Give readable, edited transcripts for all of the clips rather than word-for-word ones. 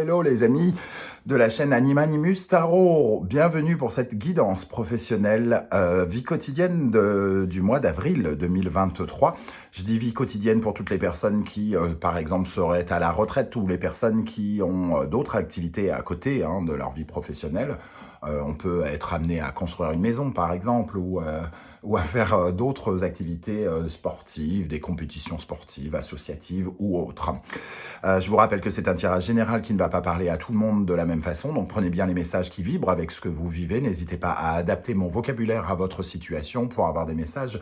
hello les amis de la chaîne Animanimus Tarot. Bienvenue pour cette guidance professionnelle vie quotidienne du mois d'avril 2023. Je dis vie quotidienne pour toutes les personnes qui, par exemple, seraient à la retraite ou les personnes qui ont d'autres activités à côté de leur vie professionnelle. On peut être amené à construire une maison, par exemple, ou à faire d'autres activités sportives, des compétitions sportives, associatives ou autres. Je vous rappelle que c'est un tirage général qui ne va pas parler à tout le monde de la même façon, donc prenez bien les messages qui vibrent avec ce que vous vivez. N'hésitez pas à adapter mon vocabulaire à votre situation pour avoir des messages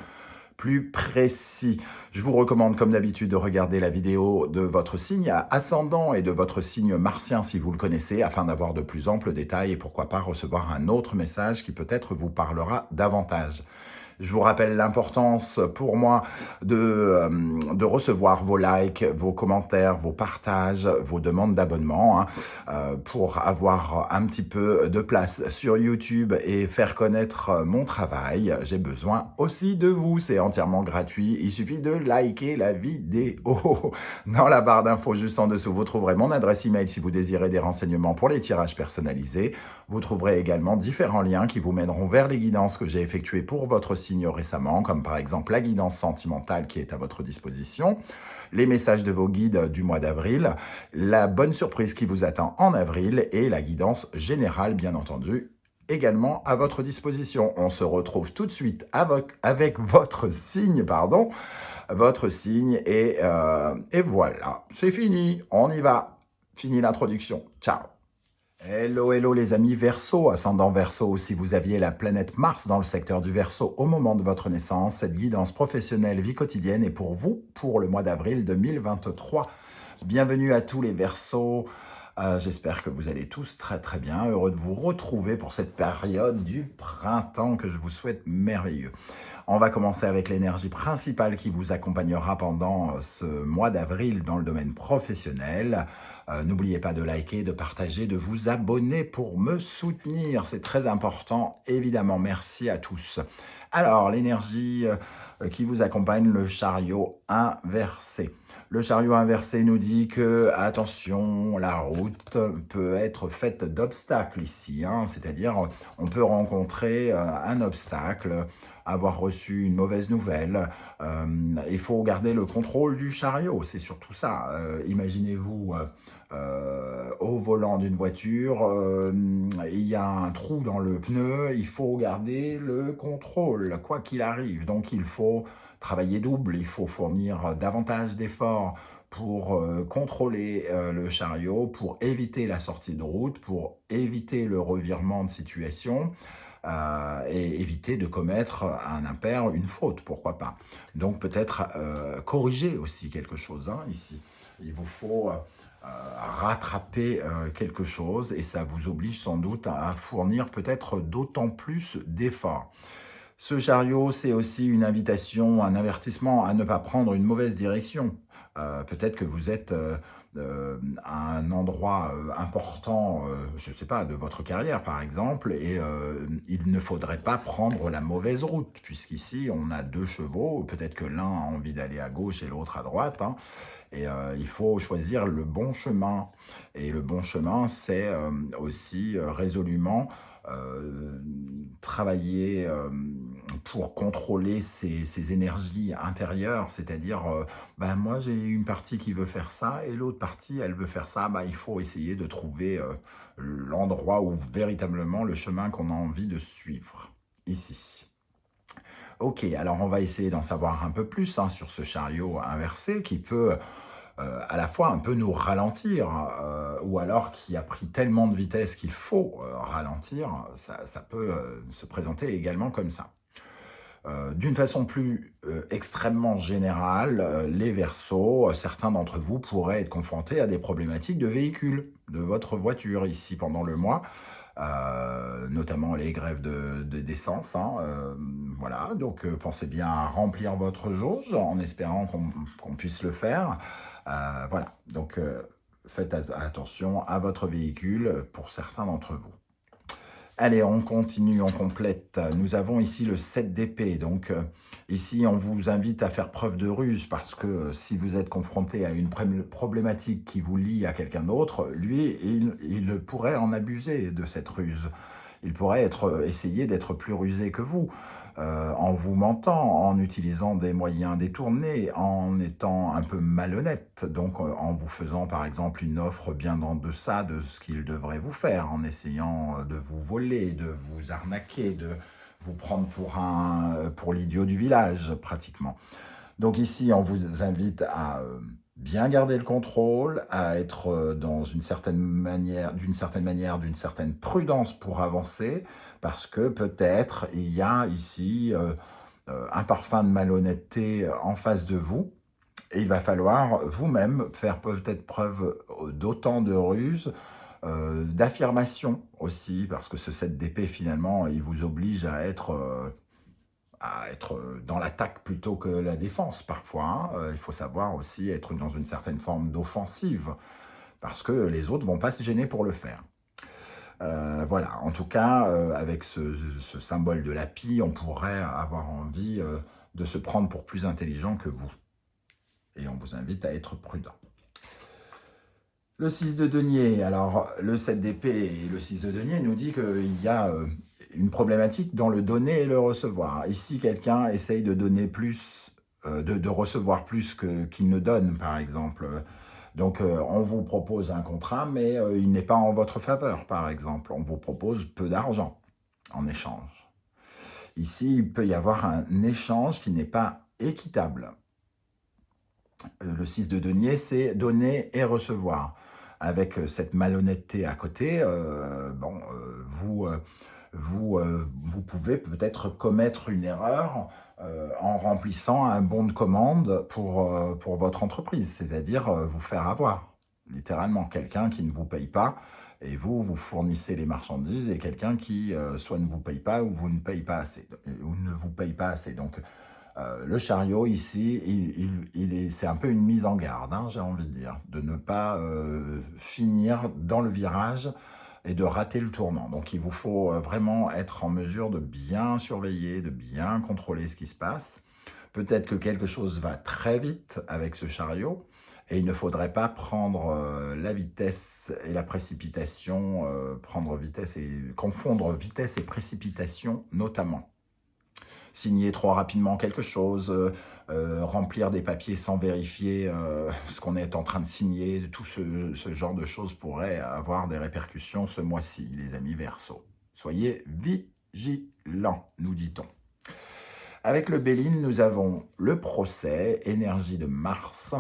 plus précis. Je vous recommande comme d'habitude de regarder la vidéo de votre signe ascendant et de votre signe martien si vous le connaissez, afin d'avoir de plus amples détails et pourquoi pas recevoir un autre message qui peut-être vous parlera davantage. Je vous rappelle l'importance pour moi de recevoir vos likes, vos commentaires, vos partages, vos demandes d'abonnement pour avoir un petit peu de place sur YouTube et faire connaître mon travail. J'ai besoin aussi de vous, c'est entièrement gratuit. Il suffit de liker la vidéo. Dans la barre d'infos juste en dessous, vous trouverez mon adresse email si vous désirez des renseignements pour les tirages personnalisés. Vous trouverez également différents liens qui vous mèneront vers les guidances que j'ai effectuées pour votre signe récemment, comme par exemple la guidance sentimentale qui est à votre disposition, les messages de vos guides du mois d'avril, la bonne surprise qui vous attend en avril et la guidance générale, bien entendu, également à votre disposition. On se retrouve tout de suite avec votre signe, et voilà, c'est fini, on y va. Fini l'introduction, ciao. Hello, hello les amis Verseau, ascendant Verseau, si vous aviez la planète Mars dans le secteur du Verseau au moment de votre naissance, cette guidance professionnelle vie quotidienne est pour vous, pour le mois d'avril 2023. Bienvenue à tous les Verseaux, j'espère que vous allez tous très très bien, heureux de vous retrouver pour cette période du printemps que je vous souhaite merveilleux. On va commencer avec l'énergie principale qui vous accompagnera pendant ce mois d'avril dans le domaine professionnel. N'oubliez pas de liker, de partager, de vous abonner pour me soutenir. C'est très important, évidemment. Merci à tous. Alors, l'énergie qui vous accompagne, le chariot inversé. Le chariot inversé nous dit que, attention, la route peut être faite d'obstacles ici. C'est-à-dire, on peut rencontrer un obstacle, avoir reçu une mauvaise nouvelle. Il faut garder le contrôle du chariot, c'est surtout ça. Imaginez-vous au volant d'une voiture, il y a un trou dans le pneu, il faut garder le contrôle, quoi qu'il arrive. Donc il faut travailler double, il faut fournir davantage d'efforts pour contrôler le chariot, pour éviter la sortie de route, pour éviter le revirement de situation. Et éviter de commettre un impair, une faute, pourquoi pas. Donc peut-être corriger aussi quelque chose ici. Il vous faut rattraper quelque chose et ça vous oblige sans doute à fournir peut-être d'autant plus d'efforts. Ce chariot, c'est aussi une invitation, un avertissement à ne pas prendre une mauvaise direction. Peut-être que vous êtes à un endroit important, je ne sais pas, de votre carrière par exemple, et il ne faudrait pas prendre la mauvaise route, puisqu'ici on a deux chevaux, peut-être que l'un a envie d'aller à gauche et l'autre à droite, et il faut choisir le bon chemin. Et le bon chemin, c'est aussi résolument travailler pour contrôler ces énergies intérieures, c'est-à-dire, moi j'ai une partie qui veut faire ça et l'autre partie elle veut faire ça, il faut essayer de trouver l'endroit où véritablement le chemin qu'on a envie de suivre, ici. Ok, alors on va essayer d'en savoir un peu plus sur ce chariot inversé qui peut à la fois un peu nous ralentir, ou alors qui a pris tellement de vitesse qu'il faut ralentir, ça peut se présenter également comme ça. D'une façon plus extrêmement générale, les Verseaux, certains d'entre vous pourraient être confrontés à des problématiques de véhicule, de votre voiture ici pendant le mois, notamment les grèves d'essence. Voilà, donc pensez bien à remplir votre jauge en espérant qu'on puisse le faire. Voilà, donc faites attention à votre véhicule pour certains d'entre vous. Allez, on continue, on complète. Nous avons ici le 7 d'épée. Donc, ici, on vous invite à faire preuve de ruse parce que si vous êtes confronté à une problématique qui vous lie à quelqu'un d'autre, lui, il pourrait en abuser de cette ruse. Il pourrait essayer d'être plus rusé que vous, en vous mentant, en utilisant des moyens détournés, en étant un peu malhonnête, donc en vous faisant par exemple une offre bien en deçà de ce qu'il devrait vous faire, en essayant de vous voler, de vous arnaquer, de vous prendre pour l'idiot du village pratiquement. Donc ici, on vous invite à bien garder le contrôle, à être d'une certaine manière, d'une certaine prudence pour avancer, parce que peut-être il y a ici un parfum de malhonnêteté en face de vous, et il va falloir vous-même faire peut-être preuve d'autant de ruse, d'affirmation aussi, parce que ce 7 d'épée finalement, il vous oblige à être dans l'attaque plutôt que la défense parfois. Hein. Il faut savoir aussi être dans une certaine forme d'offensive, parce que les autres ne vont pas se gêner pour le faire. Voilà, en tout cas, avec ce symbole de la pie, on pourrait avoir envie de se prendre pour plus intelligent que vous. Et on vous invite à être prudent. Le 6 de denier, alors le 7 d'épée et le 6 de denier nous dit qu'il y a une problématique dans le donner et le recevoir. Ici, quelqu'un essaye de donner plus, de recevoir plus qu'il ne donne, par exemple. Donc, on vous propose un contrat, mais il n'est pas en votre faveur, par exemple. On vous propose peu d'argent en échange. Ici, il peut y avoir un échange qui n'est pas équitable. Le 6 de denier, c'est donner et recevoir. Avec cette malhonnêteté à côté, vous pouvez peut-être commettre une erreur en remplissant un bon de commande pour votre entreprise, c'est-à-dire vous faire avoir, littéralement, quelqu'un qui ne vous paye pas, et vous fournissez les marchandises, et quelqu'un qui soit ne vous paye pas, ou vous ne paye pas assez, ou ne vous paye pas assez. Donc, le chariot ici, c'est un peu une mise en garde, hein, j'ai envie de dire, de ne pas finir dans le virage et de rater le tournant. Donc il vous faut vraiment être en mesure de bien surveiller, de bien contrôler ce qui se passe. Peut-être que quelque chose va très vite avec ce chariot, et il ne faudrait pas prendre la vitesse et la précipitation, confondre vitesse et précipitation notamment. Signer trop rapidement quelque chose, remplir des papiers sans vérifier ce qu'on est en train de signer, tout ce genre de choses pourrait avoir des répercussions ce mois-ci, les amis Verseau. Soyez vigilants, nous dit-on. Avec le Béline, nous avons le procès, énergie de Mars,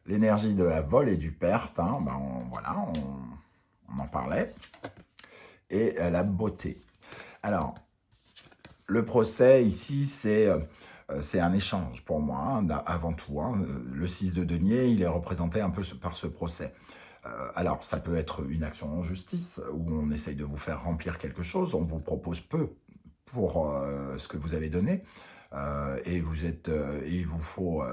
l'énergie de la vol et du perte, hein, on en parlait, et la beauté. Alors, le procès, ici, c'est un échange pour moi, hein, avant tout. Hein. Le 6 de denier, il est représenté un peu par ce procès. Alors, ça peut être une action en justice, où on essaye de vous faire remplir quelque chose, on vous propose peu pour ce que vous avez donné, et il vous faut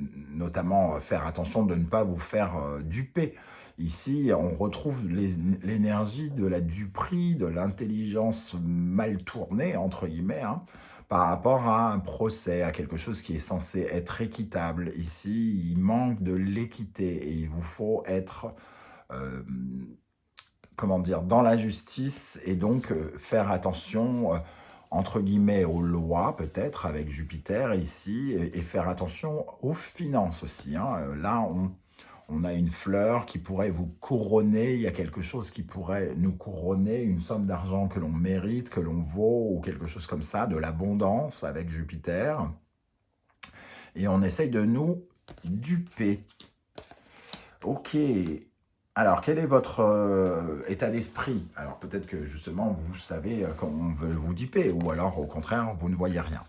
notamment faire attention de ne pas vous faire duper. Ici, on retrouve l'énergie de la duperie, de l'intelligence mal tournée, entre guillemets, hein, par rapport à un procès, à quelque chose qui est censé être équitable. Ici, il manque de l'équité et il vous faut être, dans la justice, et donc faire attention, entre guillemets, aux lois, peut-être, avec Jupiter ici, et faire attention aux finances aussi. Hein. Là, on a une fleur qui pourrait vous couronner, il y a quelque chose qui pourrait nous couronner, une somme d'argent que l'on mérite, que l'on vaut, ou quelque chose comme ça, de l'abondance avec Jupiter. Et on essaye de nous duper. Ok. Alors, quel est votre état d'esprit? Alors, peut-être que justement, vous savez qu'on veut vous duper, ou alors, au contraire, vous ne voyez rien.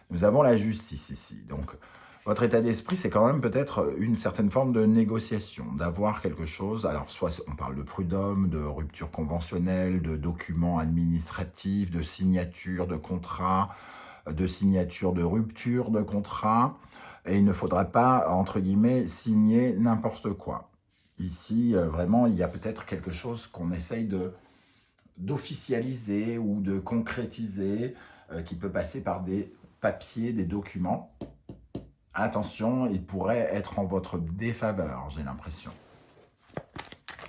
Nous avons la justice ici. Donc, votre état d'esprit, c'est quand même peut-être une certaine forme de négociation, d'avoir quelque chose. Alors, soit on parle de prud'homme, de rupture conventionnelle, de documents administratifs, de signature de contrat, de signature de rupture de contrat. Et il ne faudra pas, entre guillemets, signer n'importe quoi. Ici, vraiment, il y a peut-être quelque chose qu'on essaye d'officialiser ou de concrétiser, qui peut passer par des papiers, des documents. Attention, il pourrait être en votre défaveur, j'ai l'impression.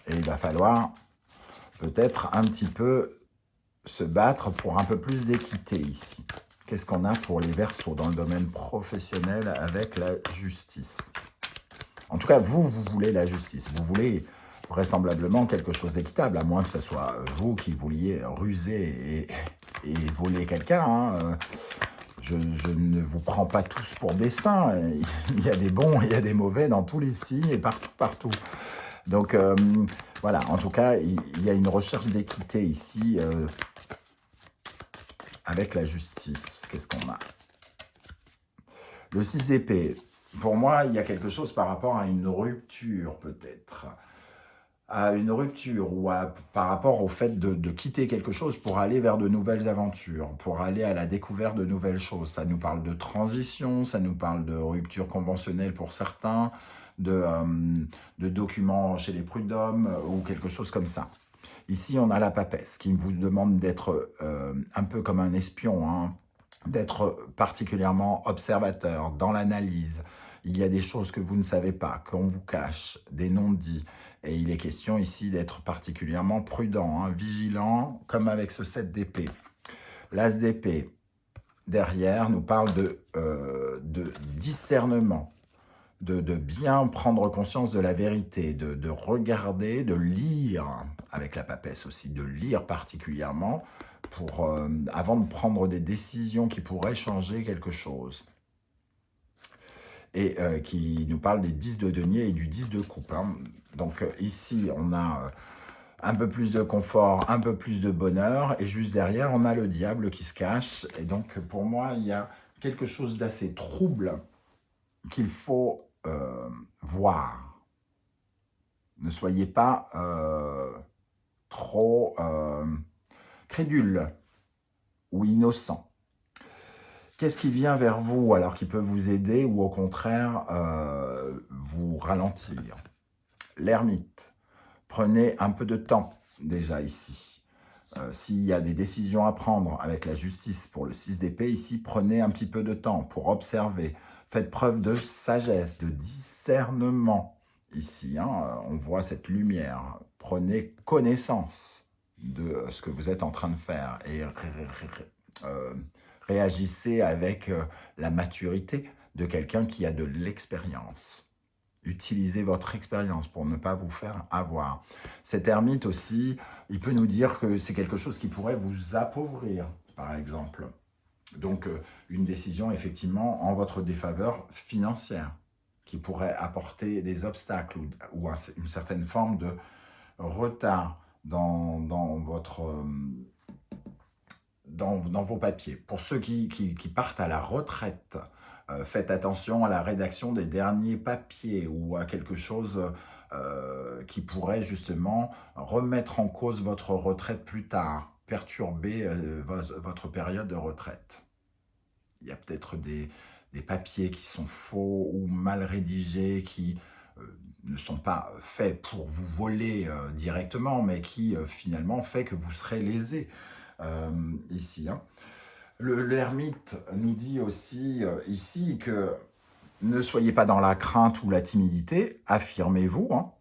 Et il va falloir peut-être un petit peu se battre pour un peu plus d'équité ici. Qu'est-ce qu'on a pour les Verseaux dans le domaine professionnel avec la justice? En tout cas, vous voulez la justice. Vous voulez vraisemblablement quelque chose d'équitable, à moins que ce soit vous qui vouliez ruser et voler quelqu'un. Hein. Je ne vous prends pas tous pour des saints. Il y a des bons, il y a des mauvais dans tous les signes et partout. Donc, voilà. En tout cas, il y a une recherche d'équité ici avec la justice. Qu'est-ce qu'on a? Le 6 d'épée. Pour moi, il y a quelque chose par rapport à une rupture, peut-être. À une rupture ou par rapport au fait de quitter quelque chose pour aller vers de nouvelles aventures, pour aller à la découverte de nouvelles choses. Ça nous parle de transition, ça nous parle de rupture conventionnelle pour certains, de documents chez les prud'hommes ou quelque chose comme ça. Ici, on a la papesse qui vous demande d'être un peu comme un espion, hein, d'être particulièrement observateur dans l'analyse. Il y a des choses que vous ne savez pas, qu'on vous cache, des non-dits. Et il est question ici d'être particulièrement prudent, hein, vigilant, comme avec ce 7 d'épée. L'as d'épée, derrière, nous parle de discernement, de bien prendre conscience de la vérité, de regarder, de lire, avec la papesse aussi, de lire particulièrement, avant de prendre des décisions qui pourraient changer quelque chose. Et qui nous parle des 10 de denier et du 10 de coupe. Hein. Donc ici, on a un peu plus de confort, un peu plus de bonheur, et juste derrière, on a le diable qui se cache. Et donc, pour moi, il y a quelque chose d'assez trouble qu'il faut voir. Ne soyez pas trop crédule ou innocent. Qu'est-ce qui vient vers vous alors qui peut vous aider ou au contraire vous ralentir? L'ermite. Prenez un peu de temps déjà ici. S'il y a des décisions à prendre avec la justice pour le 6 d'épée, ici, prenez un petit peu de temps pour observer. Faites preuve de sagesse, de discernement. Ici, hein, on voit cette lumière. Prenez connaissance de ce que vous êtes en train de faire et réagissez avec la maturité de quelqu'un qui a de l'expérience. Utilisez votre expérience pour ne pas vous faire avoir. Cet ermite aussi, il peut nous dire que c'est quelque chose qui pourrait vous appauvrir, par exemple. Donc, une décision, effectivement, en votre défaveur financière, qui pourrait apporter des obstacles ou une certaine forme de retard dans vos papiers. Pour ceux qui partent à la retraite, faites attention à la rédaction des derniers papiers ou à quelque chose qui pourrait justement remettre en cause votre retraite plus tard, perturber votre période de retraite. Il y a peut-être des papiers qui sont faux ou mal rédigés, qui ne sont pas faits pour vous voler directement, mais qui finalement fait que vous serez lésé ici. Hein. L'ermite nous dit aussi ici que ne soyez pas dans la crainte ou la timidité, affirmez-vous, hein.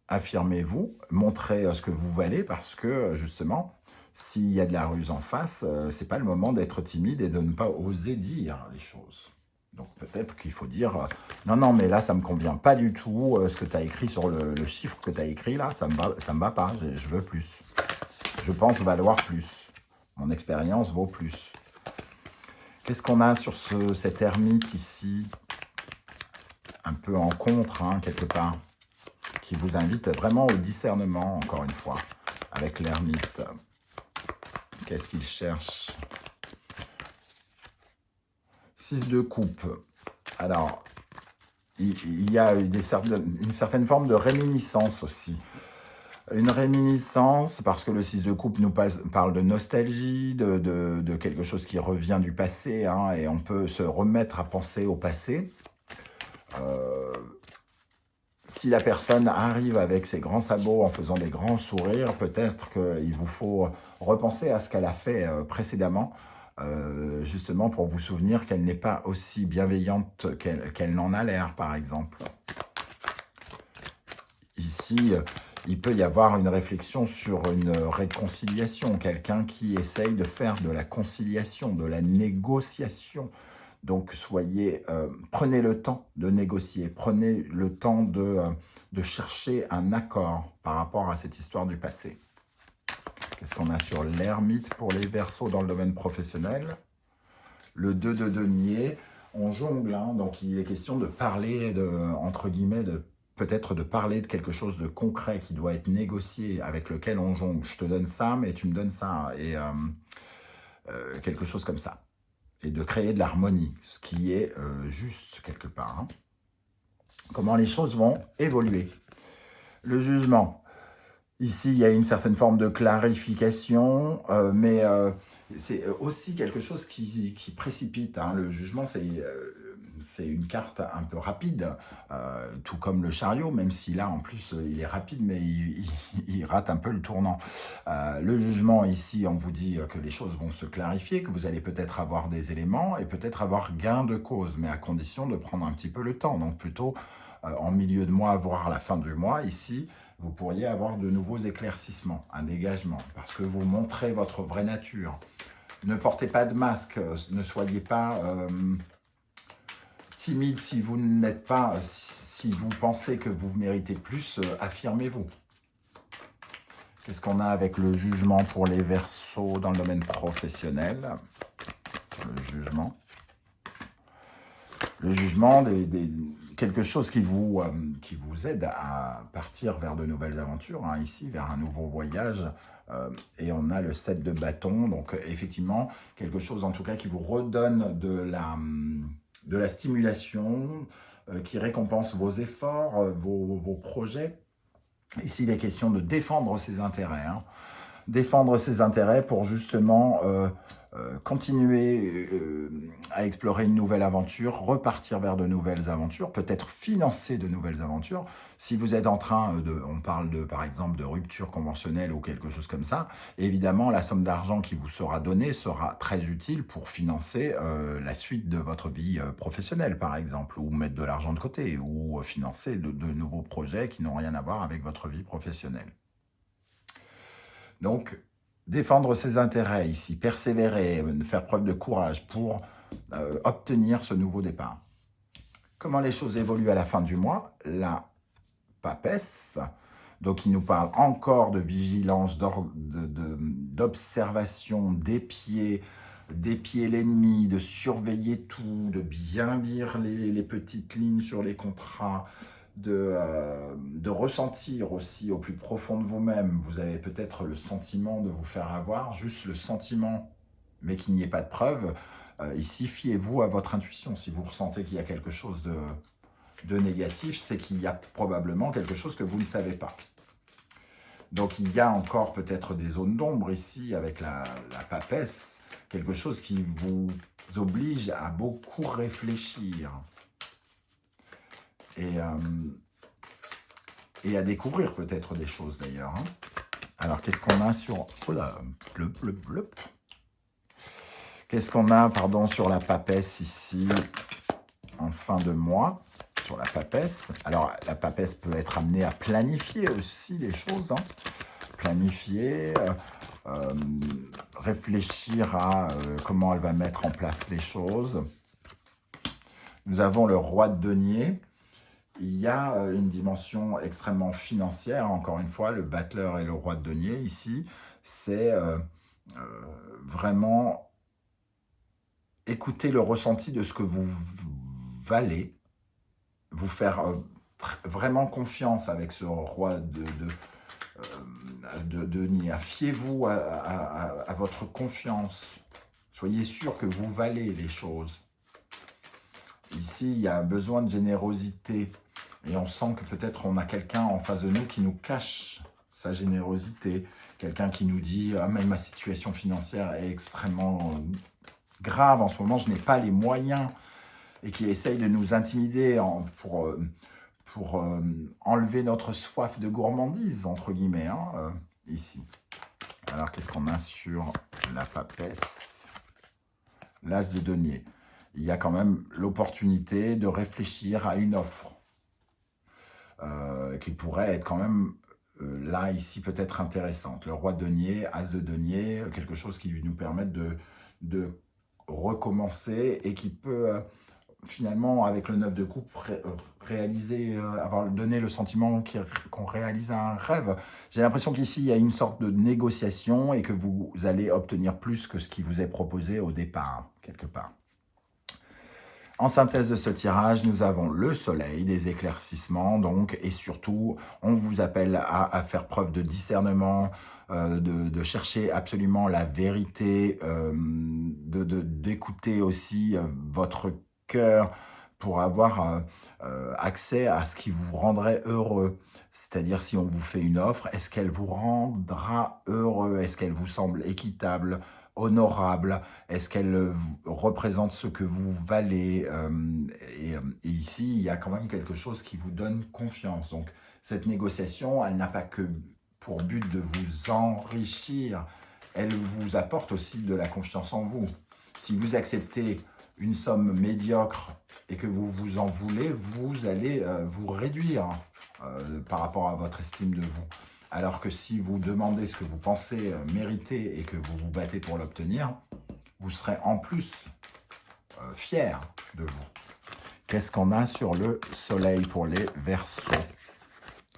Affirmez-vous, montrez ce que vous valez parce que justement, s'il y a de la ruse en face, c'est pas le moment d'être timide et de ne pas oser dire les choses. Donc peut-être qu'il faut dire non, mais là ça me convient pas du tout, ce que tu as écrit sur le chiffre que tu as écrit là, ça me va pas, je veux plus. Je pense valoir plus. Mon expérience vaut plus. Qu'est-ce qu'on a sur cet ermite ici? Un peu en contre, hein, quelque part, qui vous invite vraiment au discernement, encore une fois, avec l'ermite. Qu'est-ce qu'il cherche? 6 de coupe. Alors, il y a une certaine forme de réminiscence aussi. Une réminiscence, parce que le 6 de coupe nous parle de nostalgie, de quelque chose qui revient du passé, hein, et on peut se remettre à penser au passé. si la personne arrive avec ses grands sabots en faisant des grands sourires, peut-être qu'il vous faut repenser à ce qu'elle a fait précédemment, justement pour vous souvenir qu'elle n'est pas aussi bienveillante qu'elle n'en a l'air, par exemple. Ici, il peut y avoir une réflexion sur une réconciliation, quelqu'un qui essaye de faire de la conciliation, de la négociation. Donc, prenez le temps de négocier, prenez le temps de chercher un accord par rapport à cette histoire du passé. Qu'est-ce qu'on a sur l'ermite pour les Verseaux dans le domaine professionnel? Le 2 de denier, on jongle, hein, donc il est question de parler, entre guillemets, peut-être de parler de quelque chose de concret qui doit être négocié, avec lequel on jongle. Je te donne ça, mais tu me donnes ça, et quelque chose comme ça. Et de créer de l'harmonie, ce qui est juste quelque part. Hein. Comment les choses vont évoluer. Le jugement. Ici, il y a une certaine forme de clarification, mais c'est aussi quelque chose qui précipite. Hein. Le jugement, c'est une carte un peu rapide, tout comme le chariot, même si là, en plus, il est rapide, mais il rate un peu le tournant. Le jugement, ici, on vous dit que les choses vont se clarifier, que vous allez peut-être avoir des éléments et peut-être avoir gain de cause, mais à condition de prendre un petit peu le temps. Donc plutôt en milieu de mois, voire la fin du mois, ici, vous pourriez avoir de nouveaux éclaircissements, un dégagement, parce que vous montrez votre vraie nature. Ne portez pas de masque, ne soyez pas timide si vous n'êtes pas, si vous pensez que vous méritez plus, affirmez-vous. Qu'est-ce qu'on a avec le jugement pour les Verseaux dans le domaine professionnel? Le jugement. Le jugement, quelque chose qui vous aide à partir vers de nouvelles aventures, hein, ici, vers un nouveau voyage. Et on a le 7 de bâton, donc effectivement, quelque chose en tout cas qui vous redonne de la stimulation, qui récompense vos efforts, vos projets. Ici, il est question de défendre ses intérêts. Hein. Défendre ses intérêts pour justement continuer à explorer une nouvelle aventure, repartir vers de nouvelles aventures, peut-être financer de nouvelles aventures. Si vous êtes en train on parle par exemple de rupture conventionnelle ou quelque chose comme ça, évidemment la somme d'argent qui vous sera donnée sera très utile pour financer la suite de votre vie professionnelle par exemple, ou mettre de l'argent de côté, ou financer de nouveaux projets qui n'ont rien à voir avec votre vie professionnelle. Donc, défendre ses intérêts ici, persévérer, faire preuve de courage pour obtenir ce nouveau départ. Comment les choses évoluent à la fin du mois? La papesse, donc il nous parle encore de vigilance, d'observation, d'épier l'ennemi, de surveiller tout, de bien lire les petites lignes sur les contrats, de ressentir aussi au plus profond de vous-même. Vous avez peut-être le sentiment de vous faire avoir, juste le sentiment, mais qu'il n'y ait pas de preuve. Ici, fiez-vous à votre intuition. Si vous ressentez qu'il y a quelque chose de négatif, c'est qu'il y a probablement quelque chose que vous ne savez pas. Donc il y a encore peut-être des zones d'ombre ici avec la papesse, quelque chose qui vous oblige à beaucoup réfléchir. Et à découvrir peut-être des choses d'ailleurs. Hein. Alors, qu'est-ce qu'on a sur... Oh là, blop, blop, blop. Qu'est-ce qu'on a, pardon, sur la papesse ici, en fin de mois, sur la papesse? Alors, la papesse peut être amenée à planifier aussi des choses. Hein. Planifier, réfléchir à comment elle va mettre en place les choses. Nous avons le roi de denier. Il y a une dimension extrêmement financière, encore une fois, le battleur et le roi de denier ici, c'est vraiment écouter le ressenti de ce que vous valez, vous faire vraiment confiance avec ce roi de denier. Fiez-vous à votre confiance, soyez sûr que vous valez les choses. Ici, il y a un besoin de générosité. Et on sent que peut-être on a quelqu'un en face de nous qui nous cache sa générosité. Quelqu'un qui nous dit « Ah, mais ma situation financière est extrêmement grave. En ce moment, je n'ai pas les moyens. » Et qui essaye de nous intimider pour enlever notre soif de gourmandise, entre guillemets, hein, ici. Alors, qu'est-ce qu'on a sur la papesse? L'as de denier. Il y a quand même l'opportunité de réfléchir à une offre qui pourrait être quand même, là, ici, peut-être intéressante. Le roi de denier, as de denier, quelque chose qui nous permette de recommencer et qui peut, finalement, avec le 9 de coupe, réaliser, donné le sentiment qu'on réalise un rêve. J'ai l'impression qu'ici, il y a une sorte de négociation et que vous allez obtenir plus que ce qui vous est proposé au départ, quelque part. En synthèse de ce tirage, nous avons le soleil, des éclaircissements, donc, et surtout, on vous appelle à faire preuve de discernement, de chercher absolument la vérité, d'écouter aussi votre cœur pour avoir accès à ce qui vous rendrait heureux. C'est-à-dire, si on vous fait une offre, est-ce qu'elle vous rendra heureux? Est-ce qu'elle vous semble équitable, honorable? Est-ce qu'elle représente ce que vous valez? Et ici, il y a quand même quelque chose qui vous donne confiance. Donc, cette négociation, elle n'a pas que pour but de vous enrichir, elle vous apporte aussi de la confiance en vous. Si vous acceptez une somme médiocre et que vous vous en voulez, vous allez vous réduire par rapport à votre estime de vous. Alors que si vous demandez ce que vous pensez mériter et que vous vous battez pour l'obtenir, vous serez en plus fier de vous. Qu'est-ce qu'on a sur le soleil pour les Verseaux?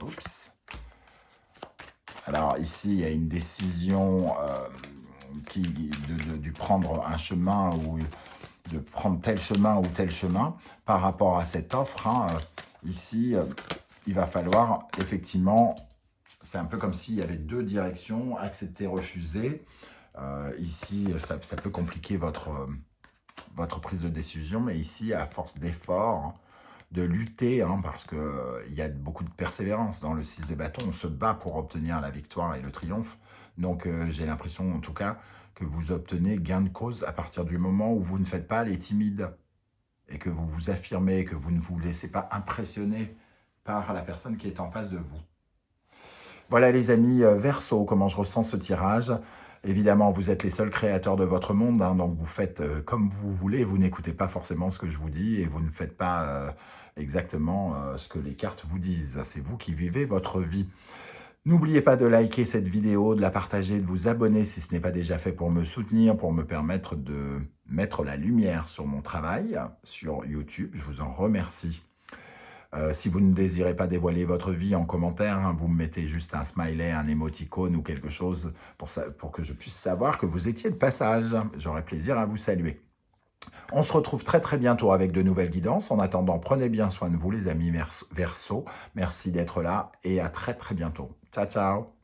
Oups. Alors ici, il y a une décision de prendre un chemin ou de prendre tel chemin ou tel chemin par rapport à cette offre. Hein. Ici, il va falloir effectivement... C'est un peu comme s'il y avait deux directions, accepter, refuser. Ici, ça peut compliquer votre prise de décision, mais ici, à force d'effort, hein, de lutter, hein, parce qu'il y a beaucoup de persévérance dans le 6 de bâton, on se bat pour obtenir la victoire et le triomphe. Donc, j'ai l'impression, en tout cas, que vous obtenez gain de cause à partir du moment où vous ne faites pas les timides et que vous vous affirmez, que vous ne vous laissez pas impressionner par la personne qui est en face de vous. Voilà les amis Verseaux, comment je ressens ce tirage. Évidemment, vous êtes les seuls créateurs de votre monde, hein, donc vous faites comme vous voulez, vous n'écoutez pas forcément ce que je vous dis et vous ne faites pas exactement ce que les cartes vous disent. C'est vous qui vivez votre vie. N'oubliez pas de liker cette vidéo, de la partager, de vous abonner si ce n'est pas déjà fait pour me soutenir, pour me permettre de mettre la lumière sur mon travail sur YouTube. Je vous en remercie. Si vous ne désirez pas dévoiler votre vie en commentaire, hein, vous me mettez juste un smiley, un émoticône ou quelque chose pour que je puisse savoir que vous étiez de passage. J'aurai plaisir à vous saluer. On se retrouve très très bientôt avec de nouvelles guidances. En attendant, prenez bien soin de vous les amis Verseaux. Merci d'être là et à très très bientôt. Ciao ciao.